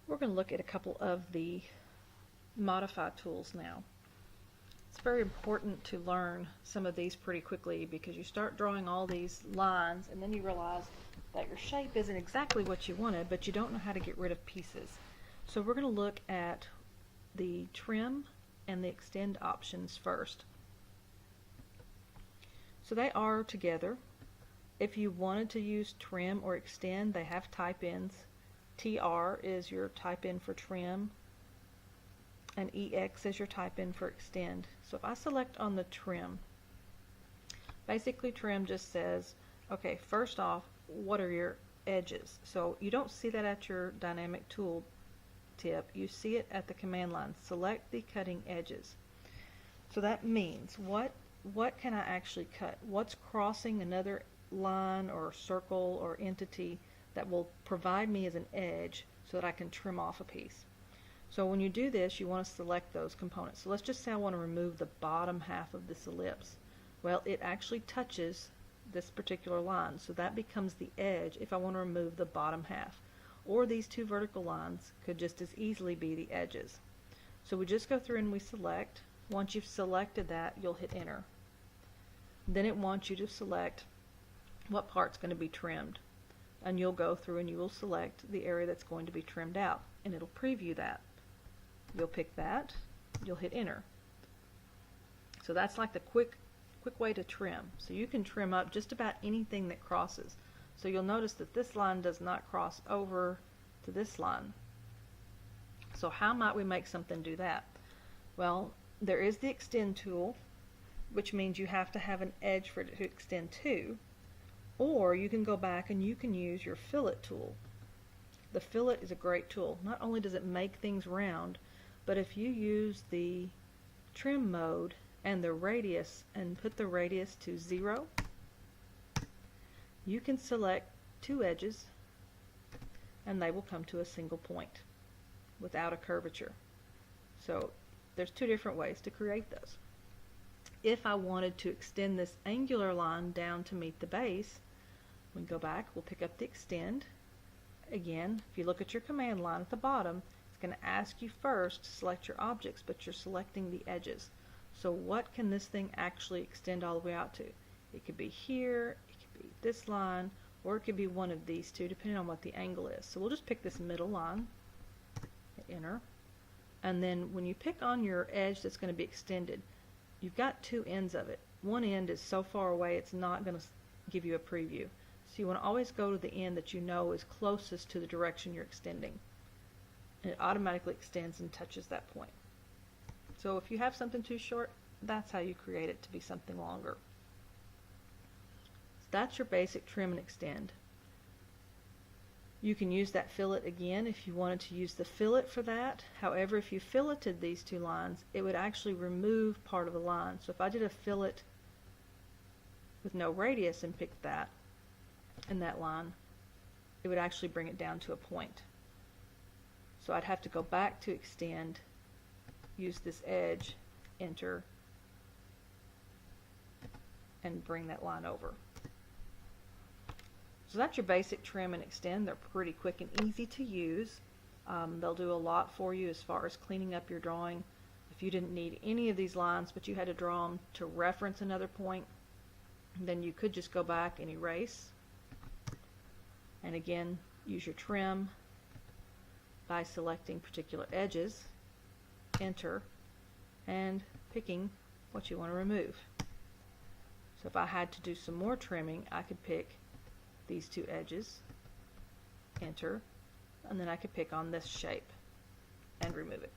We're going to look at a couple of the modify tools now. It's very important to learn some of these pretty quickly because you start drawing all these lines and then you realize that your shape isn't exactly what you wanted, but you don't know how to get rid of pieces. So we're going to look at the trim and the extend options first. So they are together. If you wanted to use trim or extend, they have type-ins. TR is your type-in for trim, and EX is your type-in for extend. So if I select on the trim, basically trim just says, okay, first off, what are your edges? So you don't see that at your dynamic tool tip, you see it at the command line. Select the cutting edges. So that means what can I actually cut? What's crossing another line or circle or entity that will provide me as an edge so that I can trim off a piece. So when you do this, you want to select those components. So let's just say I want to remove the bottom half of this ellipse. Well, it actually touches this particular line, so that becomes the edge if I want to remove the bottom half. Or these two vertical lines could just as easily be the edges. So we just go through and we select. Once you've selected that, you'll hit enter. Then it wants you to select what part's going to be trimmed. And you'll go through and you will select the area that's going to be trimmed out, and it'll preview that. You'll pick that, you'll hit enter. So that's like the quick way to trim. So you can trim up just about anything that crosses. So you'll notice that this line does not cross over to this line. So how might we make something do that? Well, there is the extend tool, which means you have to have an edge for it to extend to. Or you can go back and you can use your fillet tool. The fillet is a great tool. Not only does it make things round, but if you use the trim mode and the radius and put the radius to 0, you can select two edges and they will come to a single point without a curvature. So there's two different ways to create those. If I wanted to extend this angular line down to meet the base, we can go back, we'll pick up the extend. Again, if you look at your command line at the bottom, it's going to ask you first to select your objects, but you're selecting the edges. So what can this thing actually extend all the way out to? It could be here, it could be this line, or it could be one of these two, depending on what the angle is. So we'll just pick this middle line, hit enter, and then when you pick on your edge that's going to be extended, you've got two ends of it. One end is so far away it's not going to give you a preview. So you want to always go to the end that you know is closest to the direction you're extending. And it automatically extends and touches that point. So if you have something too short, that's how you create it to be something longer. So that's your basic trim and extend. You can use that fillet again if you wanted to use the fillet for that. However, if you filleted these two lines, it would actually remove part of the line. So if I did a fillet with no radius and picked that and that line, it would actually bring it down to a point. So I'd have to go back to extend, use this edge, enter, and bring that line over. So that's your basic trim and extend. They're pretty quick and easy to use. They'll do a lot for you as far as cleaning up your drawing. If you didn't need any of these lines but you had to draw them to reference another point, then you could just go back and erase. And again, use your trim by selecting particular edges, enter, and picking what you want to remove. So if I had to do some more trimming, I could pick these two edges, enter, and then I could pick on this shape and remove it.